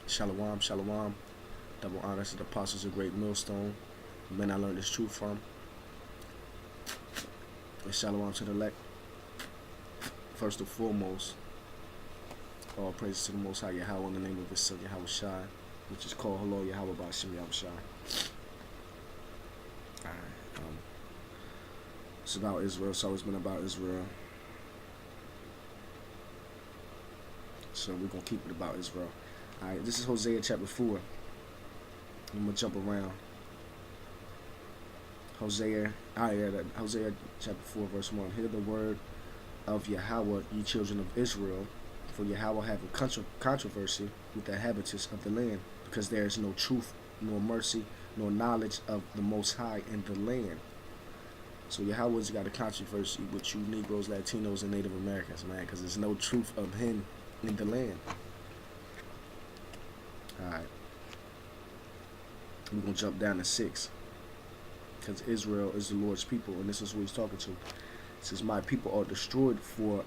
Shalom, shalom. Double honors to the apostles of Great Millstone. The men I learned this truth from. And shalom to the elect. First and foremost, all praises to the Most High Yahweh in the name of His Son Yahweh Shai, which is called Hello Yahweh Ba'ashem Yahweh Shai. Alright, it's about Israel. It's always been about Israel. So we're going to keep it about Israel. Alright, this is Hosea chapter 4. I'm going to jump around. Hosea chapter 4 verse 1. Hear the word of Yahweh, ye children of Israel, for Yahweh have a controversy with the inhabitants of the land, because there is no truth, nor mercy, nor knowledge of the Most High in the land. So Yahweh's got a controversy with you Negroes, Latinos, and Native Americans, man, because there's no truth of Him in the land. Alright. We're going to jump down to 6. Because Israel is the Lord's people, and this is who He's talking to. It says, my people are destroyed for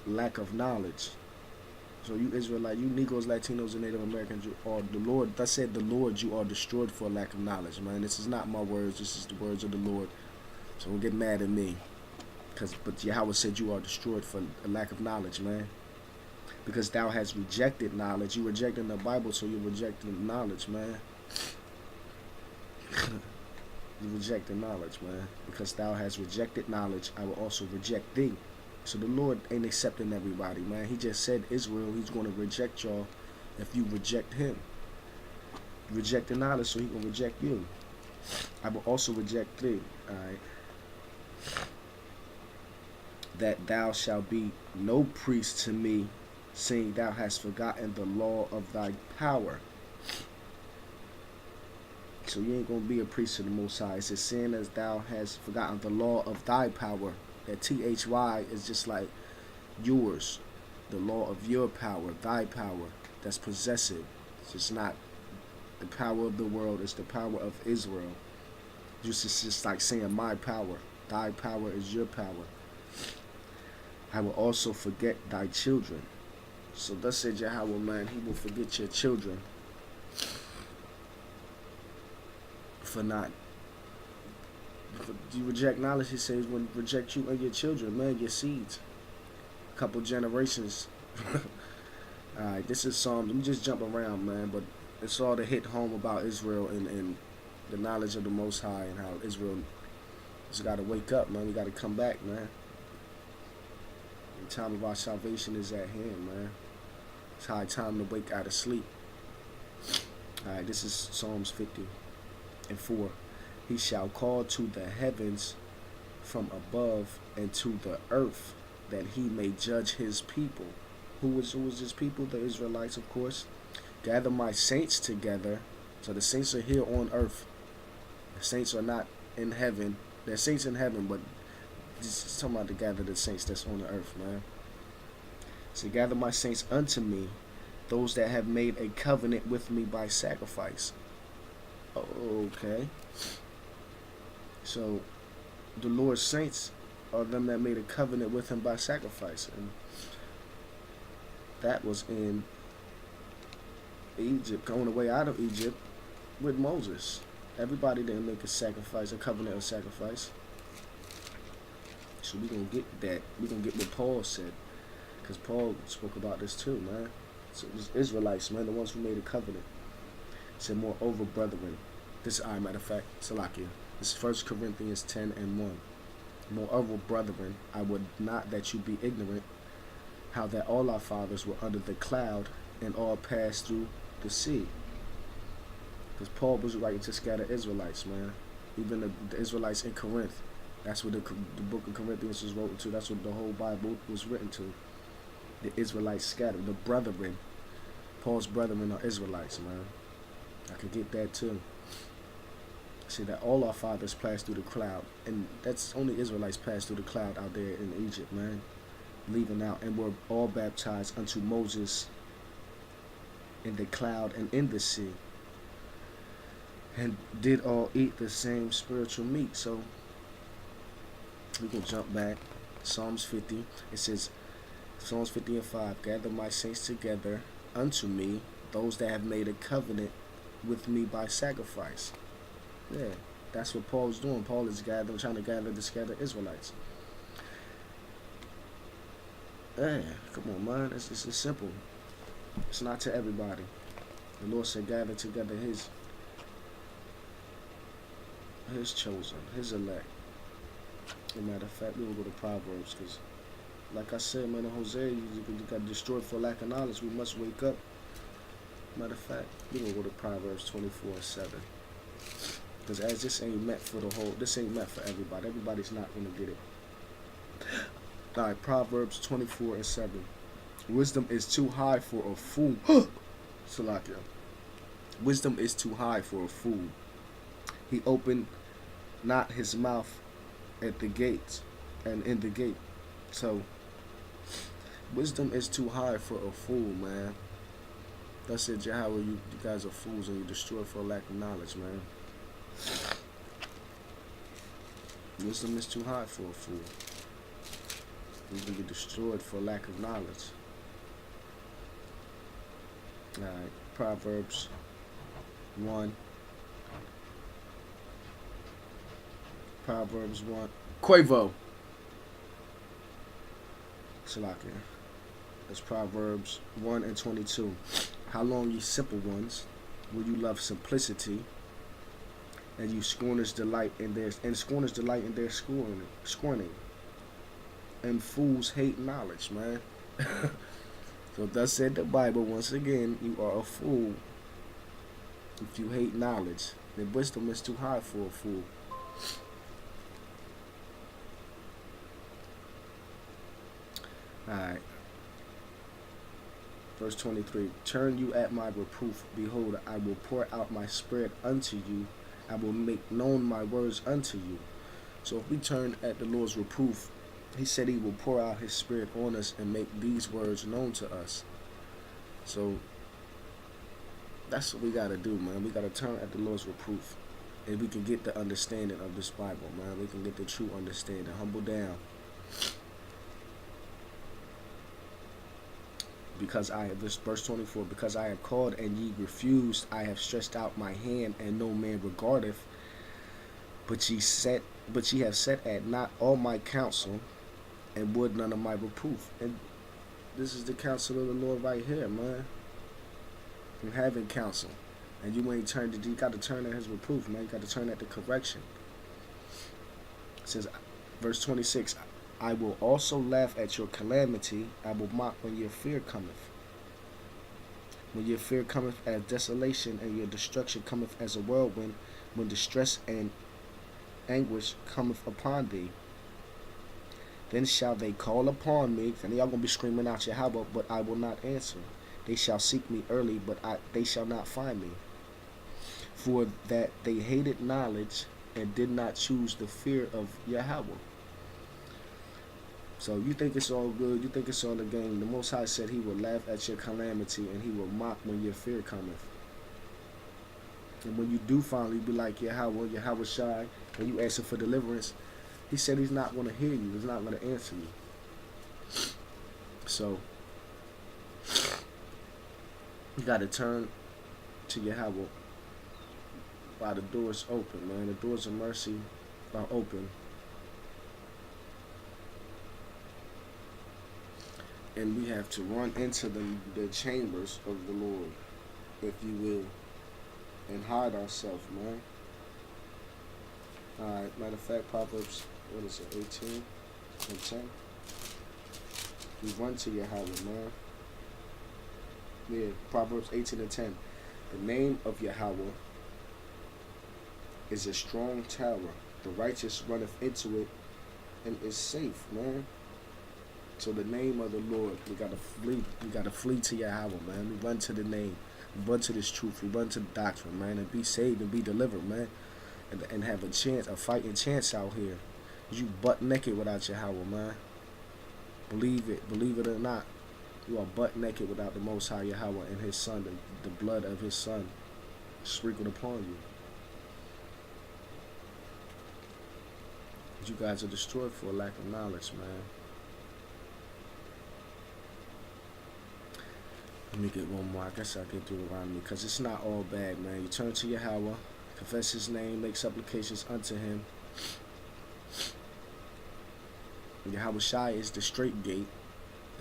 lack of knowledge. So you Israelite, you Negroes, Latinos, and Native Americans, you are the Lord. Thus said the Lord, you are destroyed for lack of knowledge, man. This is not my words. This is the words of the Lord. So don't get mad at me. But Yahweh said you are destroyed for a lack of knowledge, man. Because thou hast rejected knowledge. You rejecting the Bible, so you rejecting knowledge, man. You rejecting knowledge, man. Because thou hast rejected knowledge, I will also reject thee. So the Lord ain't accepting everybody, man. He just said Israel, He's going to reject y'all if you reject Him. You reject the knowledge, so He going to reject you. I will also reject thee. Alright. That thou shalt be no priest to me, seeing thou hast forgotten the law of thy power. So you ain't going to be a priest to the Most High. It says, seeing as thou hast forgotten the law of thy power. That THY is just like yours. The law of your power, thy power. That's possessive. It's just not the power of the world. It's the power of Israel. It's just like saying my power. Thy power is your power. I will also forget thy children. So thus said Yahweh, man, He will forget your children for not. You reject knowledge, He says, when reject you and your children, man, your seeds. A couple generations. Alright, this is Psalms. Let me just jump around, man, but it's all to hit home about Israel and the knowledge of the Most High and how Israel just got to wake up, man. We got to come back, man. The time of our salvation is at hand, man. It's high time to wake out of sleep. Alright, this is Psalms 50 and 4. He shall call to the heavens from above and to the earth, that He may judge His people. Who is His people? The Israelites, of course. Gather my saints together. So the saints are here on earth. The saints are not in heaven. They're saints in heaven, but just talking about to gather the saints that's on the earth, man. So gather my saints unto me, those that have made a covenant with me by sacrifice. Okay. So the Lord's saints are them that made a covenant with Him by sacrifice. And that was in Egypt, going away out of Egypt with Moses. Everybody didn't make a sacrifice, a covenant of sacrifice. So we're going to get that. We're going to get what Paul said. Because Paul spoke about this too, man. So it was Israelites, man, the ones who made a covenant. It said, moreover, brethren. This is, matter of fact, Salakia. This is 1 Corinthians 10 and 1. Moreover, brethren, I would not that you be ignorant, how that all our fathers were under the cloud, and all passed through the sea. Because Paul was writing to scattered Israelites, man. Even the Israelites in Corinth. That's what the book of Corinthians was written to. That's what the whole Bible was written to. The Israelites scattered. The brethren. Paul's brethren are Israelites, man. I could get that too. See that all our fathers passed through the cloud. And that's only Israelites passed through the cloud out there in Egypt, man. Leaving out. And were all baptized unto Moses in the cloud and in the sea. And did all eat the same spiritual meat. So we can jump back. Psalms 50. It says, Psalms 50 and 5. Gather my saints together unto me, those that have made a covenant with me by sacrifice. Yeah, that's what Paul's doing. Paul is trying to gather the scattered Israelites. Yeah, come on, man. It's simple. It's not to everybody. The Lord said, gather together his chosen, his elect. As a matter of fact, we will go to Proverbs because, like I said, man, in Hosea, you got destroyed for lack of knowledge. We must wake up. Matter of fact, we will go to Proverbs 24:7. Because as this ain't meant for the whole, this ain't meant for everybody. Everybody's not going to get it. All right, Proverbs 24:7. Wisdom is too high for a fool. Salakia. Wisdom is too high for a fool. He opened not his mouth at the gates and in the gate. So, wisdom is too high for a fool, man. That's it, Yahweh. You guys are fools and you destroy for lack of knowledge, man. Wisdom is too high for a fool. You can get destroyed for lack of knowledge. Alright, Proverbs 1. Proverbs 1. Quavo. Salakia. That's Proverbs 1:22. How long, ye simple ones, will you love simplicity, and you scorners delight in their scorning. And fools hate knowledge, man. So thus said the Bible once again, you are a fool if you hate knowledge. Then wisdom is too high for a fool. Alright. Verse 23. Turn you at my reproof. Behold, I will pour out my spirit unto you. I will make known my words unto you. So if we turn at the Lord's reproof, he said he will pour out his spirit on us and make these words known to us. So that's what we got to do, man. We got to turn at the Lord's reproof. And we can get the understanding of this Bible, man. We can get the true understanding. Humble down. Because I have, this verse 24, because I have called and ye refused, I have stretched out my hand and no man regardeth. But ye have set at not all my counsel, and would none of my reproof. And this is the counsel of the Lord right here, man. From having counsel, and you ain't turned it. You got to turn at his reproof, man. You got to turn at the correction. It says, verse 26. I will also laugh at your calamity. I will mock when your fear cometh. When your fear cometh as desolation, and your destruction cometh as a whirlwind, when distress and anguish cometh upon thee. Then shall they call upon me, and y'all gonna be screaming out Yahweh, but I will not answer. They shall seek me early, but they shall not find me. For that they hated knowledge and did not choose the fear of Yahweh. So you think it's all good, you think it's all a game. The Most High said he will laugh at your calamity and he will mock when your fear cometh. And when you do finally be like Yahweh Shai, and you ask him for deliverance, he said he's not going to hear you. He's not going to answer you. So you got to turn to Yahweh while the doors open, man. The doors of mercy are open. And we have to run into the chambers of the Lord, if you will, and hide ourselves, man. Alright, matter of fact, Proverbs, what is it, 18:10? We run to Yahweh, man. Yeah, Proverbs 18:10. The name of Yahweh is a strong tower. The righteous runneth into it and is safe, man. So the name of the Lord, we gotta flee. We gotta flee to Yahweh, man. We run to the name. We run to this truth. We run to the doctrine, man, and be saved and be delivered, man, and have a chance, a fighting chance out here. You butt naked without Yahweh, man. Believe it or not, you are butt naked without the Most High Yahweh and His Son, the blood of His Son, sprinkled upon you. You guys are destroyed for a lack of knowledge, man. Let me get one more. I guess I'll get Deuteronomy because it's not all bad, man. You turn to Yahweh, confess his name, make supplications unto him. Yahweh Shai is the straight gate.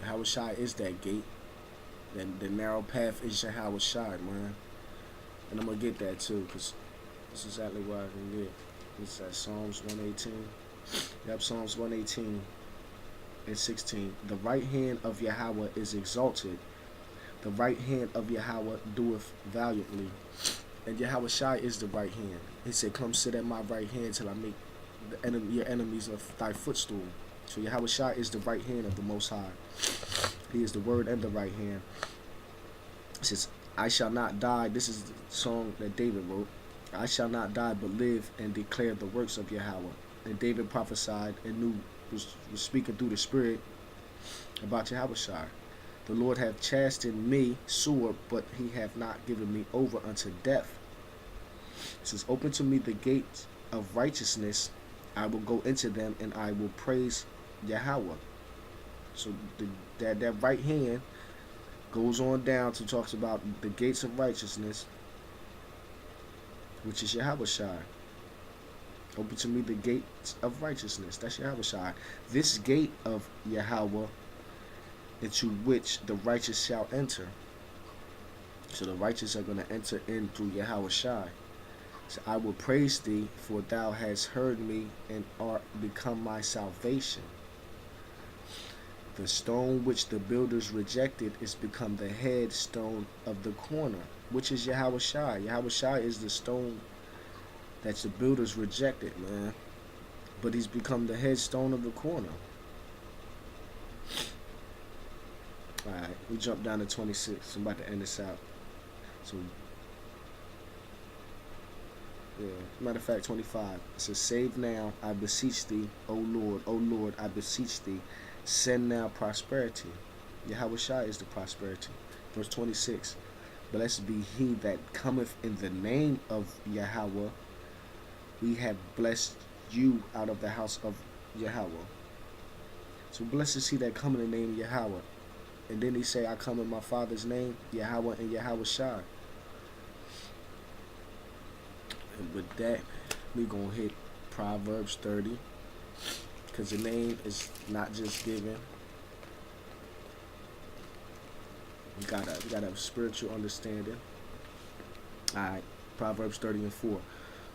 Yahweh Shai is that gate. Then the narrow path is Yahweh Shai, man. And I'm going to get that too because this is exactly what I can get. It's at Psalms 118. Yep, Psalms 118 and 16. The right hand of Yahweh is exalted. The right hand of Yahweh doeth valiantly. And Yahweh Shai is the right hand. He said, come sit at my right hand till I make your enemies of thy footstool. So Yahweh Shai is the right hand of the Most High. He is the word and the right hand. It says, I shall not die. This is the song that David wrote. I shall not die but live and declare the works of Yahweh. And David prophesied and was speaking through the Spirit about Yahweh Shai. The Lord hath chastened me sore, but he hath not given me over unto death. It says, open to me the gates of righteousness. I will go into them and I will praise Yahweh. So that right hand goes on down to talks about the gates of righteousness, which is Yahweh Shai. Open to me the gates of righteousness. That's Yahweh Shai. This gate of Yahweh, into which the righteous shall enter. So the righteous are going to enter in through Yahweh Shai. So I will praise thee, for thou hast heard me and art become my salvation. The stone which the builders rejected is become the headstone of the corner, which is Yahweh Shai. Yahweh Shai is the stone that the builders rejected, man. But he's become the headstone of the corner. Alright, we jump down to 26. I'm about to end this out. So, yeah, matter of fact, 25. It says, save now, I beseech thee, O Lord, I beseech thee. Send now prosperity. Yahweh Shai is the prosperity. Verse 26. Blessed be he that cometh in the name of Yahweh. We have blessed you out of the house of Yahweh. So blessed is he that come in the name of Yahweh. And then he say, I come in my Father's name, Yahweh and Yahweh Shai. And with that, we going to hit Proverbs 30. Because the name is not just given. We gotta have spiritual understanding. Alright, Proverbs 30 and 4.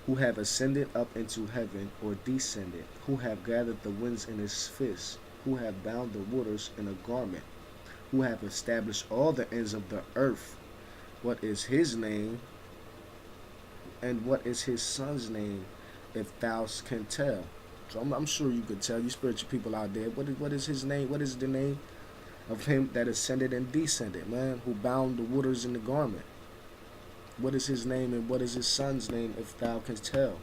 Who have ascended up into heaven, or descended? Who have gathered the winds in his fist? Who have bound the waters in a garment? Who have established all the ends of the earth? What is his name? And what is his son's name, if thou can tell? So I'm sure you could tell, you spiritual people out there. What is his name? What is the name of him that ascended and descended, man? Who bound the waters in the garment? What is his name and what is his son's name, if thou canst tell?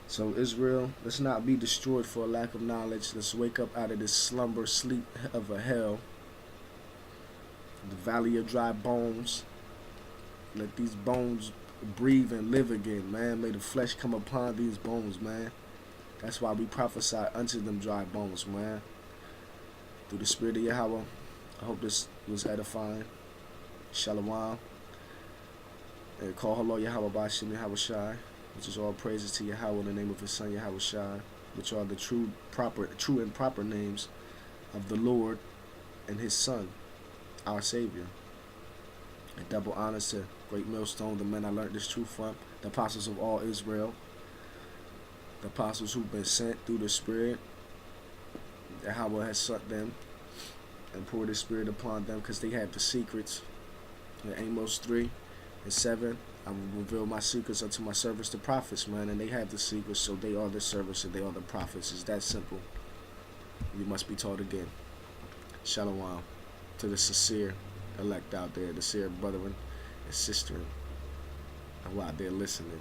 So Israel, let's not be destroyed for a lack of knowledge. Let's wake up out of this slumber, sleep of a hell. The valley of dry bones. Let these bones breathe and live again, man. May the flesh come upon these bones, man. That's why we prophesy unto them dry bones, man. Through the Spirit of Yahweh. I hope this was edifying. Shalom. And call hello Yahweh Bashim Yahweh Shai, which is all praises to Yahweh in the name of his son Yahweh Shai, which are the true and proper names of the Lord and his son, our Savior. And double honors to Great Millstone, the men I learned this truth from, the apostles of all Israel, the apostles who've been sent through the Spirit. Yahweh has sent them and poured his Spirit upon them because they have the secrets. In Amos 3 and 7, I will reveal my secrets unto my servants, the prophets, man, and they have the secrets, so they are the servants and they are the prophets. It's that simple. You must be taught again. Shalom to the sincere elect out there, the sincere brethren and sisters who out there listening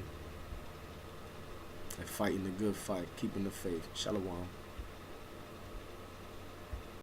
and fighting the good fight, keeping the faith. Shalom.